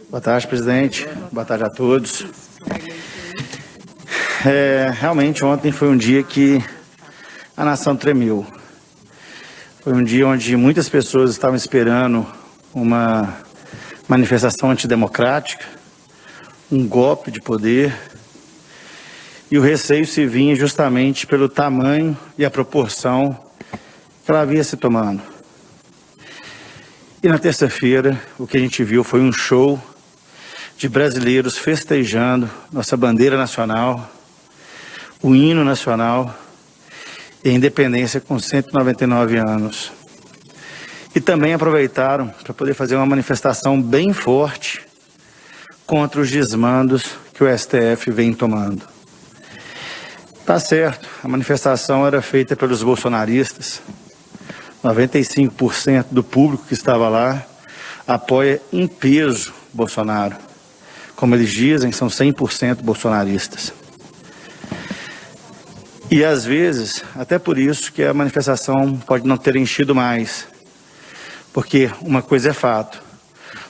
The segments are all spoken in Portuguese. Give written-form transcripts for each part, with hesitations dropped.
Boa tarde, presidente. Boa tarde a todos. Realmente, ontem foi um dia que a nação tremeu. Foi um dia onde muitas pessoas estavam esperando uma manifestação antidemocrática, um golpe de poder, e o receio se vinha justamente pelo tamanho e a proporção que ela havia se tomando. E na terça-feira, o que a gente viu foi um show de brasileiros festejando nossa bandeira nacional, o hino nacional e a independência com 199 anos. E também aproveitaram para poder fazer uma manifestação bem forte contra os desmandos que o STF vem tomando. Tá certo, a manifestação era feita pelos bolsonaristas. 95% do público que estava lá apoia em peso Bolsonaro. Como eles dizem, são 100% bolsonaristas. E às vezes, até por isso que a manifestação pode não ter enchido mais. Porque uma coisa é fato,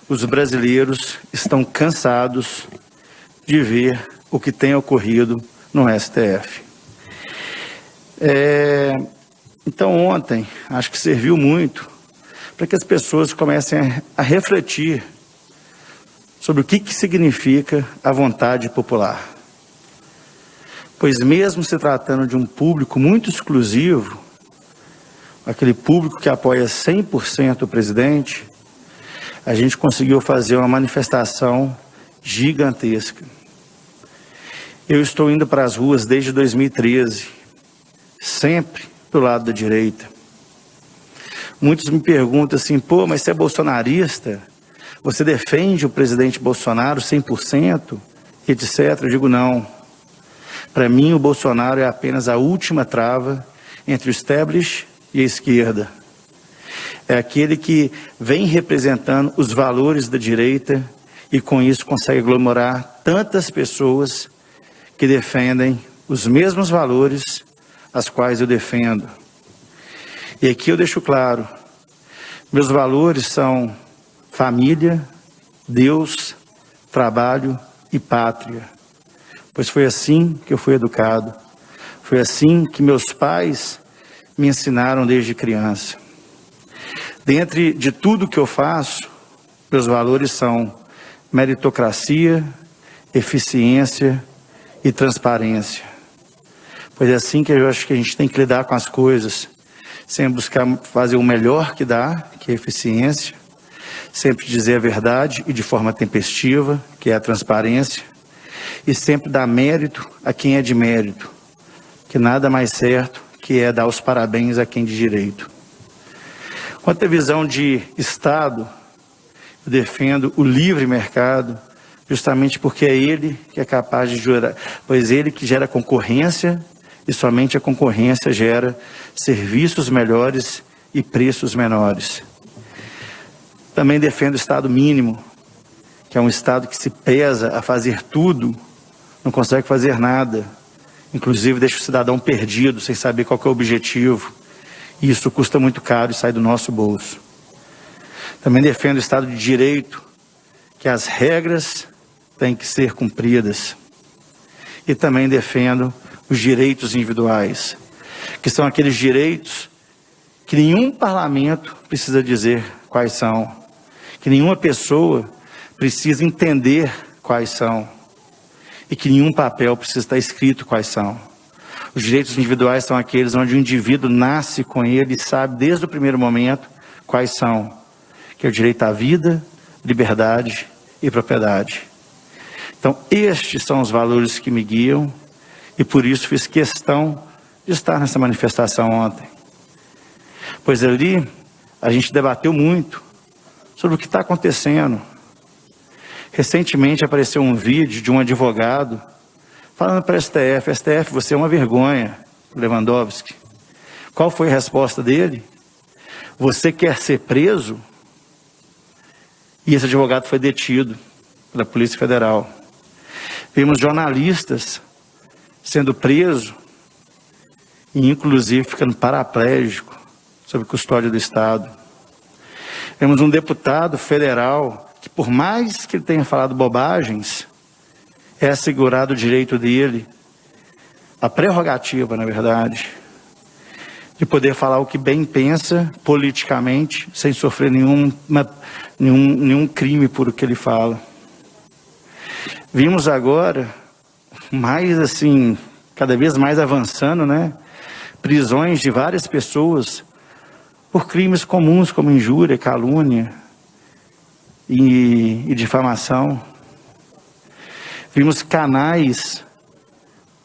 os brasileiros estão cansados de ver o que tem ocorrido no STF. Então ontem, acho que serviu muito para que as pessoas comecem a refletir sobre o que significa a vontade popular. Pois mesmo se tratando de um público muito exclusivo, aquele público que apoia 100% o presidente, a gente conseguiu fazer uma manifestação gigantesca. Eu estou indo para as ruas desde 2013, sempre do lado da direita. Muitos me perguntam assim, pô, mas você é bolsonarista? Você defende o presidente Bolsonaro 100%? Etc. Eu digo não. Para mim, o Bolsonaro é apenas a última trava entre o establishment e a esquerda. É aquele que vem representando os valores da direita e com isso consegue aglomerar tantas pessoas que defendem os mesmos valores as quais eu defendo. E aqui eu deixo claro, meus valores são família, Deus, trabalho e pátria. Pois foi assim que eu fui educado. Foi assim que meus pais me ensinaram desde criança. Dentre de tudo que eu faço, meus valores são meritocracia, eficiência e transparência. Pois é assim que eu acho que a gente tem que lidar com as coisas, sem buscar fazer o melhor que dá, que é a eficiência, sempre dizer a verdade e de forma tempestiva, que é a transparência, e sempre dar mérito a quem é de mérito, que nada mais certo que é dar os parabéns a quem de direito. Quanto à visão de Estado, eu defendo o livre mercado, justamente porque é ele que é capaz de gerar, pois ele que gera concorrência, e somente a concorrência gera serviços melhores e preços menores. Também defendo o Estado mínimo, que é um Estado que se pesa a fazer tudo, não consegue fazer nada, inclusive deixa o cidadão perdido, sem saber qual que é o objetivo, e isso custa muito caro e sai do nosso bolso. Também defendo o Estado de Direito, que as regras têm que ser cumpridas. E também defendo os direitos individuais, que são aqueles direitos que nenhum parlamento precisa dizer quais são, que nenhuma pessoa precisa entender quais são, e que nenhum papel precisa estar escrito quais são. Os direitos individuais são aqueles onde o indivíduo nasce com ele e sabe desde o primeiro momento quais são, que é o direito à vida, liberdade e propriedade. Então, estes são os valores que me guiam e por isso fiz questão de estar nessa manifestação ontem. Pois ali a gente debateu muito sobre o que está acontecendo. Recentemente apareceu um vídeo de um advogado falando para a STF, STF, você é uma vergonha, Lewandowski. Qual foi a resposta dele? Você quer ser preso? E esse advogado foi detido pela Polícia Federal. Vimos jornalistas sendo presos e inclusive ficando paraplégico sob custódia do Estado. Vemos um deputado federal que por mais que ele tenha falado bobagens, é assegurado o direito dele, a prerrogativa, na verdade, de poder falar o que bem pensa politicamente, sem sofrer nenhum crime por o que ele fala. Vimos agora, mais assim, cada vez mais avançando, né? Prisões de várias pessoas por crimes comuns como injúria, calúnia e difamação. Vimos canais,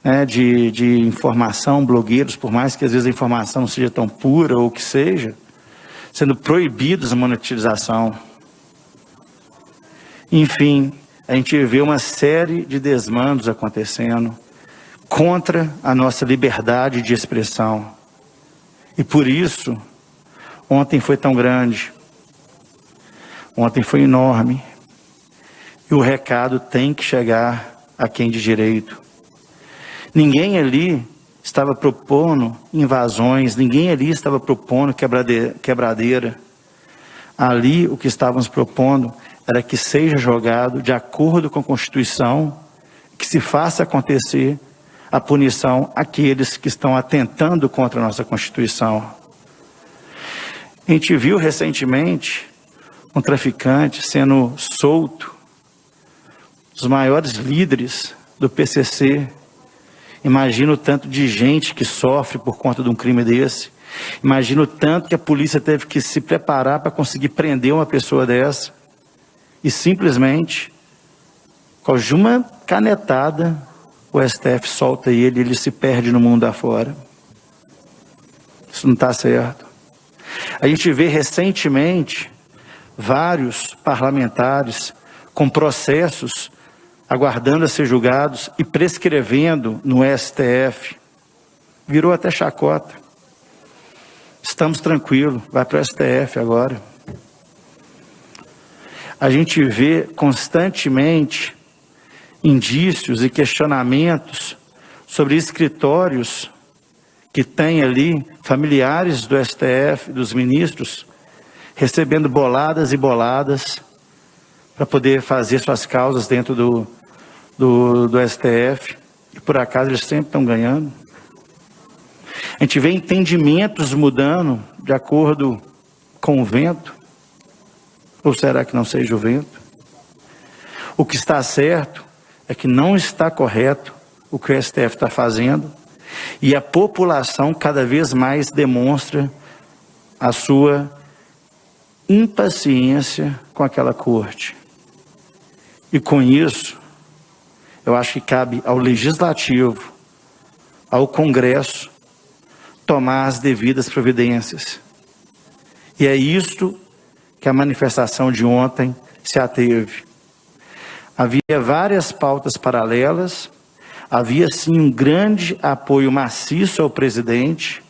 né, de informação, blogueiros, por mais que às vezes a informação não seja tão pura ou que seja, sendo proibidos a monetização. Enfim, a gente vê uma série de desmandos acontecendo contra a nossa liberdade de expressão. E por isso, ontem foi tão grande, ontem foi enorme. E o recado tem que chegar a quem de direito. Ninguém ali estava propondo invasões, ninguém ali estava propondo quebradeira. Ali o que estávamos propondo era que seja jogado de acordo com a Constituição, que se faça acontecer a punição àqueles que estão atentando contra a nossa Constituição. A gente viu recentemente um traficante sendo solto, os maiores líderes do PCC. Imagina o tanto de gente que sofre por conta de um crime desse. Imagina o tanto que a polícia teve que se preparar para conseguir prender uma pessoa dessa. E simplesmente, com uma canetada, o STF solta ele e ele se perde no mundo afora. Isso não está certo. A gente vê recentemente vários parlamentares com processos aguardando a ser julgados e prescrevendo no STF. Virou até chacota. Estamos tranquilos, vai para o STF agora. A gente vê constantemente indícios e questionamentos sobre escritórios que têm ali familiares do STF, dos ministros, recebendo boladas e boladas para poder fazer suas causas dentro do STF, e por acaso eles sempre estão ganhando. A gente vê entendimentos mudando de acordo com o vento, ou será que não seja o vento? O que está certo é que não está correto o que o STF está fazendo, e a população cada vez mais demonstra a sua impaciência com aquela corte. E com isso, eu acho que cabe ao Legislativo, ao Congresso, tomar as devidas providências. E é isto que a manifestação de ontem se ateve. Havia várias pautas paralelas, havia sim um grande apoio maciço ao presidente,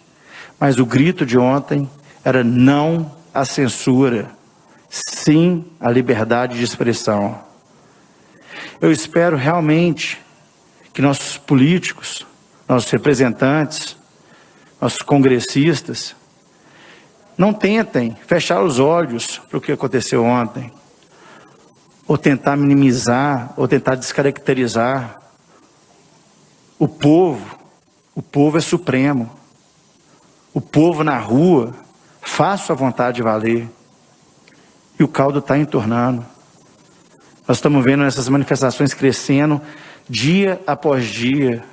mas o grito de ontem era não à censura, sim à liberdade de expressão. Eu espero realmente que nossos políticos, nossos representantes, nossos congressistas, não tentem fechar os olhos para o que aconteceu ontem, ou tentar minimizar, ou tentar descaracterizar. O povo é supremo. O povo na rua faz sua vontade valer. E o caldo está entornando. Nós estamos vendo essas manifestações crescendo dia após dia.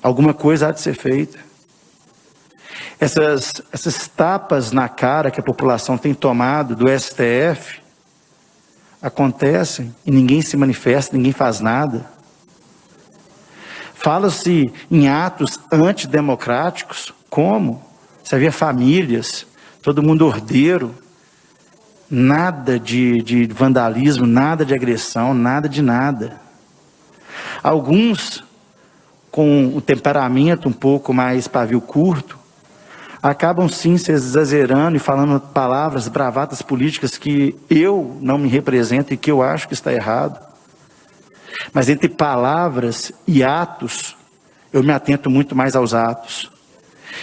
Alguma coisa há de ser feita. Essas tapas na cara que a população tem tomado do STF acontecem e ninguém se manifesta, ninguém faz nada. Fala-se em atos antidemocráticos, como? Se havia famílias, todo mundo ordeiro, nada de vandalismo, nada de agressão, nada de nada. Alguns, com o temperamento um pouco mais pavio curto, acabam sim se exagerando e falando palavras, bravatas políticas que eu não me represento e que eu acho que está errado. Mas entre palavras e atos, eu me atento muito mais aos atos.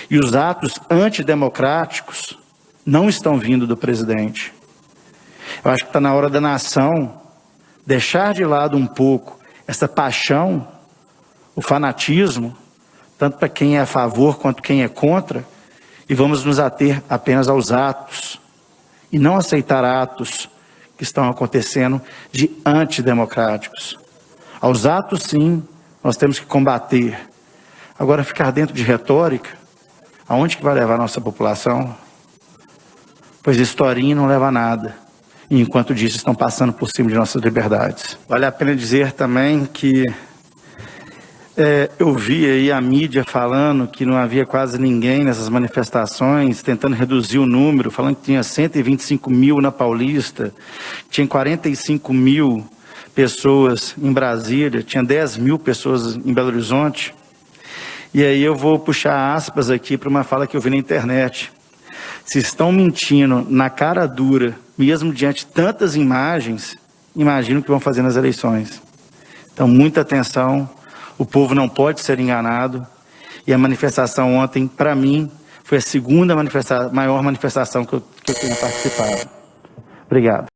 E os atos antidemocráticos não estão vindo do presidente. Eu acho que está na hora da nação deixar de lado um pouco essa paixão, o fanatismo, tanto para quem é a favor quanto quem é contra, e vamos nos ater apenas aos atos, e não aceitar atos que estão acontecendo de antidemocráticos. Aos atos, sim, nós temos que combater. Agora, ficar dentro de retórica, aonde que vai levar a nossa população? Pois historinha não leva a nada. E enquanto disso, estão passando por cima de nossas liberdades. Vale a pena dizer também que eu vi aí a mídia falando que não havia quase ninguém nessas manifestações, tentando reduzir o número, falando que tinha 125 mil na Paulista, tinha 45 mil pessoas em Brasília, tinha 10 mil pessoas em Belo Horizonte. E aí eu vou puxar aspas aqui para uma fala que eu vi na internet. Se estão mentindo na cara dura, mesmo diante de tantas imagens, imagino o que vão fazer nas eleições. Então, muita atenção, o povo não pode ser enganado. E a manifestação ontem, para mim, foi a segunda maior manifestação que eu tenho participado. Obrigado.